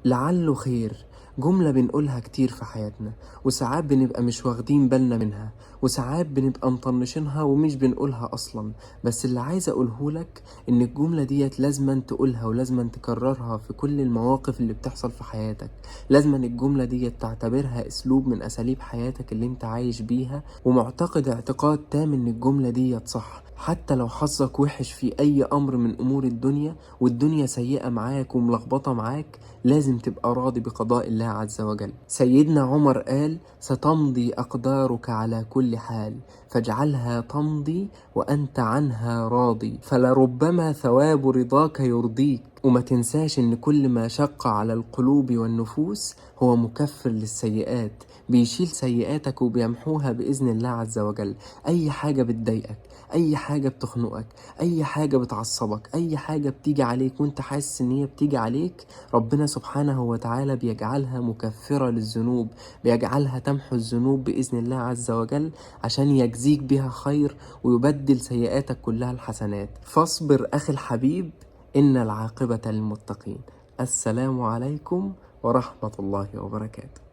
لعله خير. جملة بنقولها كتير في حياتنا، وساعات بنبقى مش واخدين بالنا منها، وساعات بنبقى مطنشينها ومش بنقولها أصلا. بس اللي عايز أقولهولك إن الجملة ديت لازما تقولها ولازما تكررها في كل المواقف اللي بتحصل في حياتك. لازما الجملة ديت تعتبرها أسلوب من أساليب حياتك اللي انت عايش بيها، ومعتقد اعتقاد تام إن الجملة ديت صح. حتى لو حظك وحش في أي أمر من أمور الدنيا، والدنيا سيئة معاك وملخبطة معاك، لازم تبقى راضي بقضاء الله عز وجل. سيدنا عمر قال: ستمضي أقدارك على كل حال، فاجعلها تمضي وأنت عنها راضي، فلربما ثواب رضاك يرضيك. وما تنساش إن كل ما شق على القلوب والنفوس هو مكفر للسيئات، بيشيل سيئاتك وبيمحوها بإذن الله عز وجل. أي حاجة بتضايقك، أي حاجة بتخنقك، أي حاجة بتعصبك، أي حاجة بتيجي عليك وانت حاسس إن هي بتيجي عليك، ربنا سبحانه وتعالى بيجعلها مكفرة للذنوب، بيجعلها تمحو الذنوب بإذن الله عز وجل، عشان يجزيك بها خير ويبدل سيئاتك كلها الحسنات. فاصبر أخي الحبيب، إن العاقبة للمتقين. السلام عليكم ورحمة الله وبركاته.